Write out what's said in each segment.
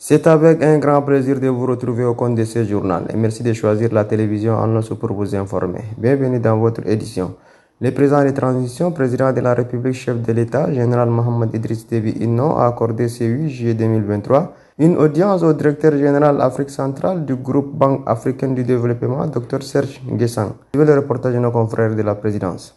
C'est avec un grand plaisir de vous retrouver au compte de ce journal et merci de choisir la télévision en us pour vous informer. Bienvenue dans votre édition. Le président de transition, président de la République, chef de l'État, général Mohamed Idriss Déby Itno, a accordé ce 8 juillet 2023 une audience au directeur général Afrique centrale du groupe Banque africaine du développement, Dr Serge Nguessang. Suivez le reportage de nos confrères de la présidence.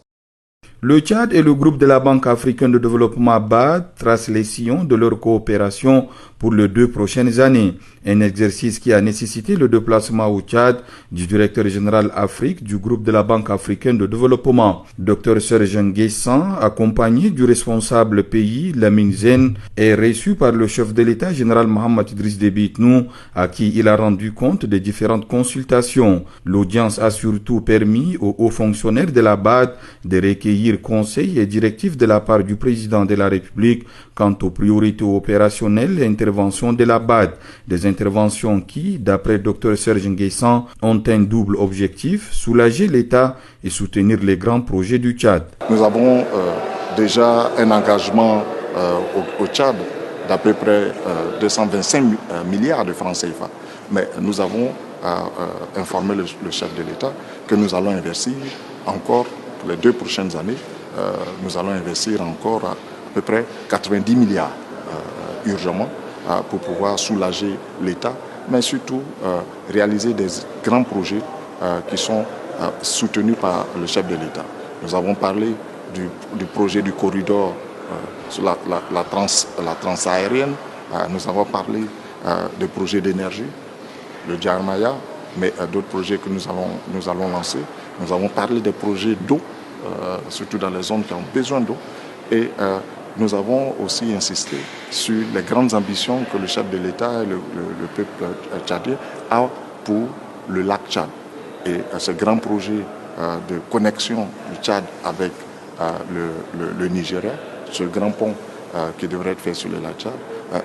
Le Tchad et le groupe de la Banque africaine de développement BAD tracent les sillons de leur coopération pour les 2 prochaines années. Un exercice qui a nécessité le déplacement au Tchad du directeur général Afrique du groupe de la Banque africaine de développement. Dr Serge Nguessang, accompagné du responsable pays Lamine Zen, est reçu par le chef de l'État général Mohamed Idriss Déby Itno, à qui il a rendu compte des différentes consultations. L'audience a surtout permis aux hauts fonctionnaires de la BAD de recueillir conseils et directives de la part du président de la République quant aux priorités opérationnelles et interventions de la BAD. Des interventions qui, d'après Dr Serge Nguessang, ont un double objectif, soulager l'État et soutenir les grands projets du Tchad. Nous avons déjà un engagement au Tchad d'à peu près 225 milliards de francs CFA. Mais nous avons informé le chef de l'État que nous allons investir encore pour les 2 prochaines années. Nous allons investir encore à peu près 90 milliards urgemment pour pouvoir soulager l'État, mais surtout réaliser des grands projets qui sont soutenus par le chef de l'État. Nous avons parlé du projet du corridor sur la transaérienne, nous avons parlé des projets d'énergie, le Djarmaya, mais d'autres projets que nous allons lancer. Nous avons parlé des projets d'eau, surtout dans les zones qui ont besoin d'eau. Et nous avons aussi insisté sur les grandes ambitions que le chef de l'État et le peuple tchadien a pour le lac Tchad. Et ce grand projet de connexion du Tchad avec le Nigeria, ce grand pont qui devrait être fait sur le lac Tchad,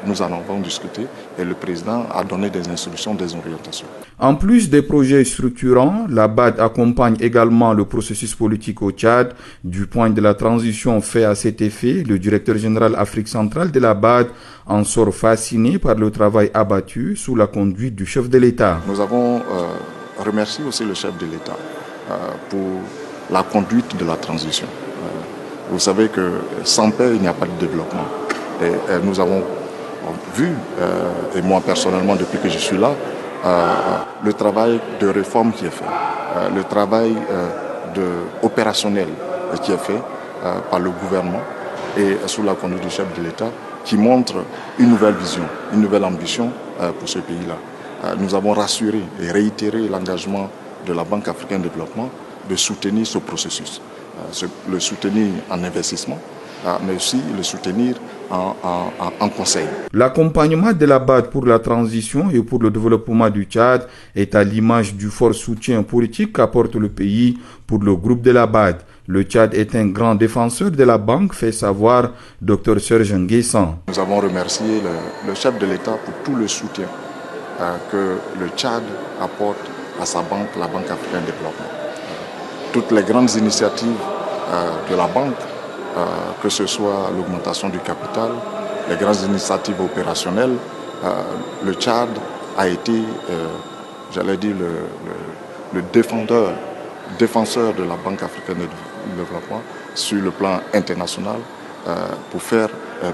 nous en avons discuté et le président a donné des instructions, des orientations. En plus des projets structurants, la BAD accompagne également le processus politique au Tchad. Du point de la transition fait à cet effet, le directeur général Afrique centrale de la BAD en sort fasciné par le travail abattu sous la conduite du chef de l'État. Nous avons remercié aussi le chef de l'État pour la conduite de la transition. Vous savez que sans paix, il n'y a pas de développement. Et nous avons vu, et moi personnellement depuis que je suis là, le travail de réforme qui est fait, le travail opérationnel qui est fait par le gouvernement et sous la conduite du chef de l'État qui montre une nouvelle vision, une nouvelle ambition pour ce pays-là. Nous avons rassuré et réitéré l'engagement de la Banque africaine de développement de soutenir ce processus, le soutenir en investissement, mais aussi le soutenir en conseil. L'accompagnement de la BAD pour la transition et pour le développement du Tchad est à l'image du fort soutien politique qu'apporte le pays pour le groupe de la BAD. Le Tchad est un grand défenseur de la banque, fait savoir Dr Serge Nguessang. Nous avons remercié le chef de l'État pour tout le soutien que le Tchad apporte à sa banque, la Banque africaine de développement. Toutes les grandes initiatives de la banque, que ce soit l'augmentation du capital, les grandes initiatives opérationnelles, le Tchad a été, j'allais dire, le défenseur de la Banque africaine de développement sur le plan international pour faire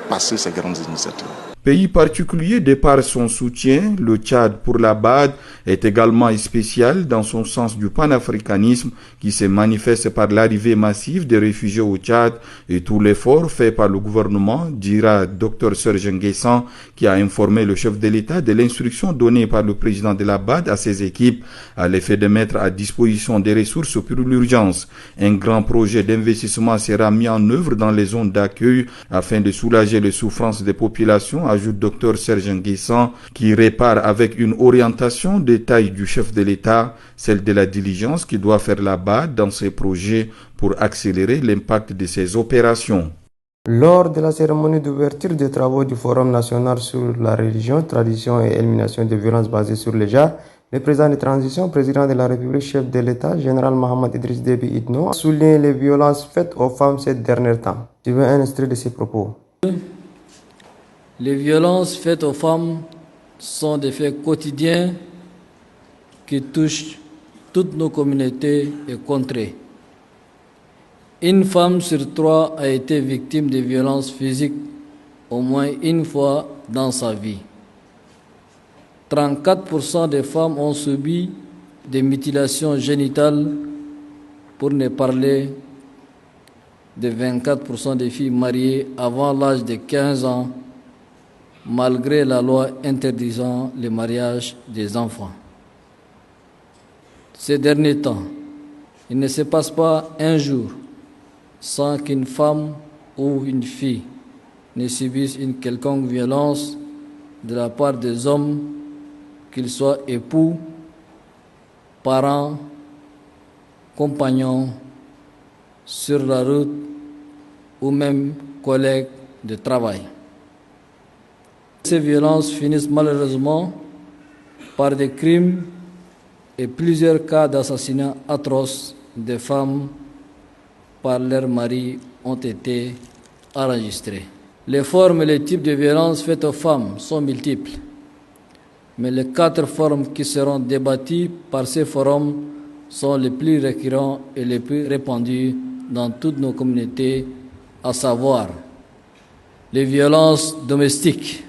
passer ces grandes initiatives. Pays particulier de par son soutien, le Tchad pour la BAD est également spécial dans son sens du panafricanisme qui se manifeste par l'arrivée massive des réfugiés au Tchad et tout l'effort fait par le gouvernement, dira Dr Serge Nguessang, qui a informé le chef de l'État de l'instruction donnée par le président de la BAD à ses équipes à l'effet de mettre à disposition des ressources pour l'urgence. Un grand projet d'investissement sera mis en œuvre dans les zones d'accueil afin de soulager les souffrances des populations, ajoute Dr Serge Nguessang, qui répare avec une orientation de taille du chef de l'État, celle de la diligence qui doit faire la BAD dans ses projets pour accélérer l'impact de ses opérations. Lors de la cérémonie d'ouverture des travaux du Forum national sur la religion, tradition et élimination des violences basées sur le genre, le président de transition, président de la République, chef de l'État, général Mohamed Idriss Déby Itno, a souligné les violences faites aux femmes ces derniers temps. Tu veux un extrait de ses propos? Les violences faites aux femmes sont des faits quotidiens qui touchent toutes nos communautés et contrées. Une femme sur 3 a été victime de violences physiques au moins une fois dans sa vie. 34% des femmes ont subi des mutilations génitales, pour ne parler de 24% des filles mariées avant l'âge de 15 ans, malgré la loi interdisant le mariage des enfants. Ces derniers temps, il ne se passe pas un jour sans qu'une femme ou une fille ne subisse une quelconque violence de la part des hommes, qu'ils soient époux, parents, compagnons, sur la route ou même collègues de travail. Ces violences finissent malheureusement par des crimes et plusieurs cas d'assassinats atroces de femmes par leurs maris ont été enregistrés. Les formes et les types de violences faites aux femmes sont multiples, mais les 4 formes qui seront débattues par ces forums sont les plus récurrents et les plus répandus dans toutes nos communautés, à savoir les violences domestiques,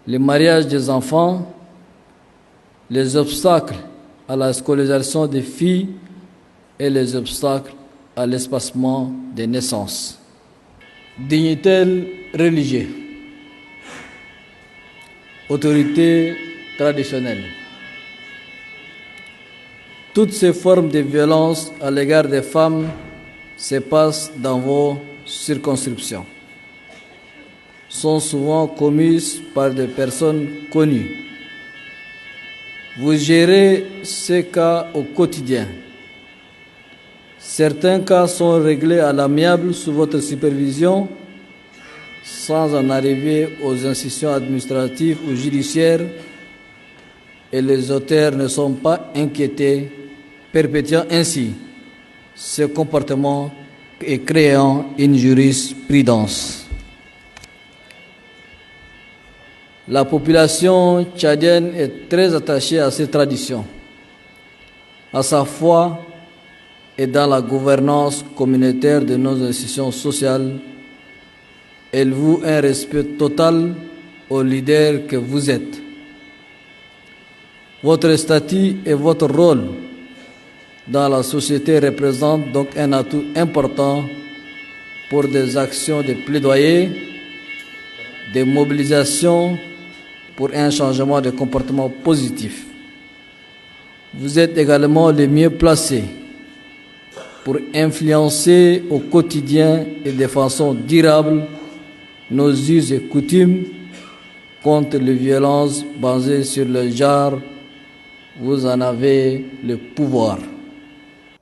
le mariage des enfants, les obstacles à la scolarisation des filles et les obstacles à l'espacement des naissances. Dignitaires religieux, autorités traditionnelles. Toutes ces formes de violence à l'égard des femmes se passent dans vos circonscriptions, sont souvent commises par des personnes connues. Vous gérez ces cas au quotidien. Certains cas sont réglés à l'amiable sous votre supervision, sans en arriver aux institutions administratives ou judiciaires, et les auteurs ne sont pas inquiétés, perpétuant ainsi ce comportement et créant une jurisprudence. La population tchadienne est très attachée à ces traditions, à sa foi et dans la gouvernance communautaire de nos institutions sociales. Elle voue un respect total aux leaders que vous êtes. Votre statut et votre rôle dans la société représentent donc un atout important pour des actions de plaidoyer, de mobilisation pour un changement de comportement positif. Vous êtes également les mieux placés pour influencer au quotidien et de façon durable nos us et coutumes contre les violences basées sur le genre. Vous en avez le pouvoir.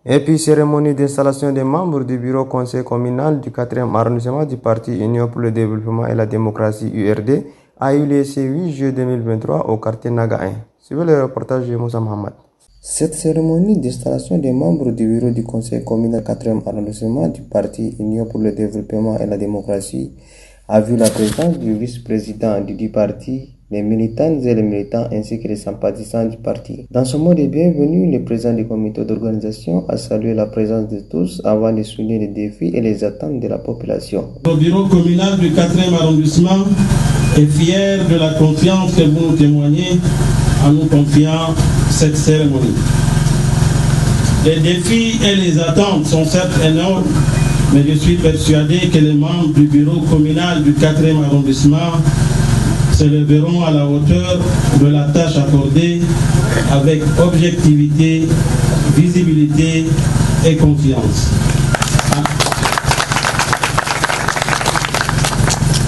Et puis, cérémonie d'installation des membres du bureau conseil communal du 4e arrondissement du parti Union pour le développement et la démocratie URD a eu lieu ce 8 juillet 2023 au quartier Naga 1. Suivez le reportage de Moussa Mohamed. Cette cérémonie d'installation des membres du bureau du conseil communal 4e arrondissement du parti Union pour le développement et la démocratie a vu la présence du vice-président du parti, les militantes et les militants ainsi que les sympathisants du parti. Dans ce mot de bienvenue, le président du comité d'organisation a salué la présence de tous avant de souligner les défis et les attentes de la population. Le bureau communal du 4e arrondissement est fier de la confiance que vous nous témoignez en nous confiant cette cérémonie. Les défis et les attentes sont certes énormes, mais je suis persuadé que les membres du bureau communal du 4e arrondissement se leveront à la hauteur de la tâche accordée avec objectivité, visibilité et confiance.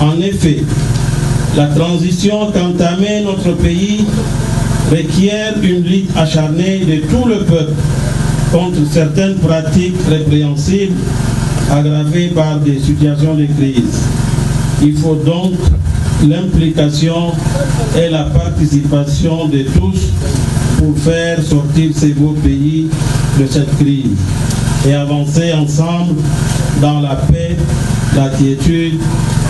En effet, la transition qu'entamait notre pays requiert une lutte acharnée de tout le peuple contre certaines pratiques répréhensibles aggravées par des situations de crise. Il faut donc l'implication et la participation de tous pour faire sortir ces beaux pays de cette crise et avancer ensemble dans la paix, la quiétude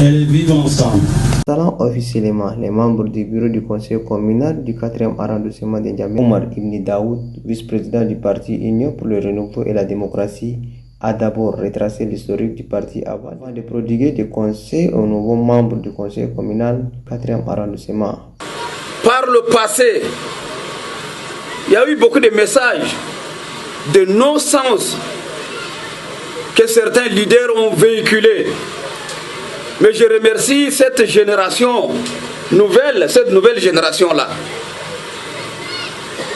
et le vivre ensemble. Installant officiellement les membres du bureau du conseil communal du 4e arrondissement de N'Djamena, Omar Ibn Daoud, vice-président du parti Union pour le renouveau et la démocratie, a d'abord retracé l'historique du parti avant de prodiguer des conseils aux nouveaux membres du conseil communal du 4e arrondissement. Par le passé, il y a eu beaucoup de messages de non-sens que certains leaders ont véhiculés. Mais je remercie cette génération nouvelle, cette nouvelle génération-là,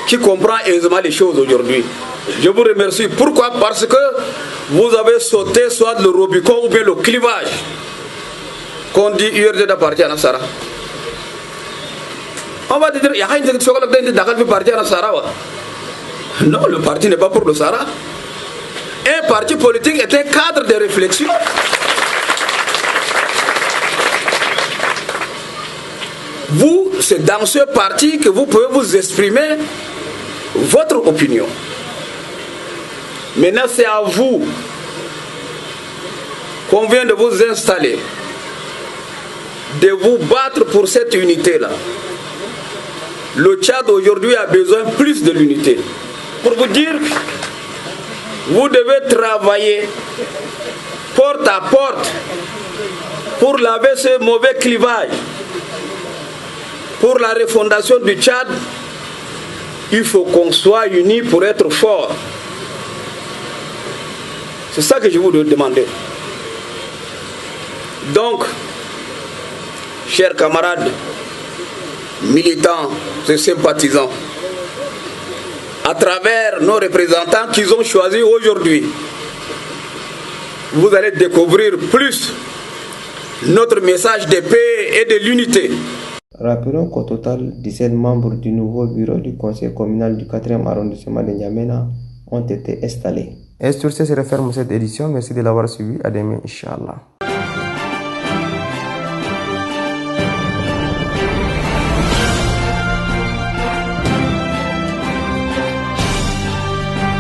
qui comprend aisément les choses aujourd'hui. Je vous remercie. Pourquoi? Parce que vous avez sauté soit le Rubicon ou bien le clivage qu'on dit URD d'appartient à Nassara. On va dire, il y a un parti à Nassara. Non, le parti n'est pas pour le Sahara. Un parti politique est un cadre de réflexion. Vous, c'est dans ce parti que vous pouvez vous exprimer votre opinion. Maintenant, c'est à vous qu'on vient de vous installer, de vous battre pour cette unité-là. Le Tchad aujourd'hui a besoin plus de l'unité. Pour vous dire, vous devez travailler porte à porte pour laver ce mauvais clivage. Pour la refondation du Tchad, il faut qu'on soit unis pour être fort. C'est ça que je vous demande. Donc, chers camarades, militants et sympathisants, à travers nos représentants qu'ils ont choisis aujourd'hui, vous allez découvrir plus notre message de paix et de l'unité. Rappelons qu'au total, 17 membres du nouveau bureau du conseil communal du 4e arrondissement de N'Djamena ont été installés. Et sur ce, se referme cette édition. Merci de l'avoir suivi. À demain, Inch'Allah.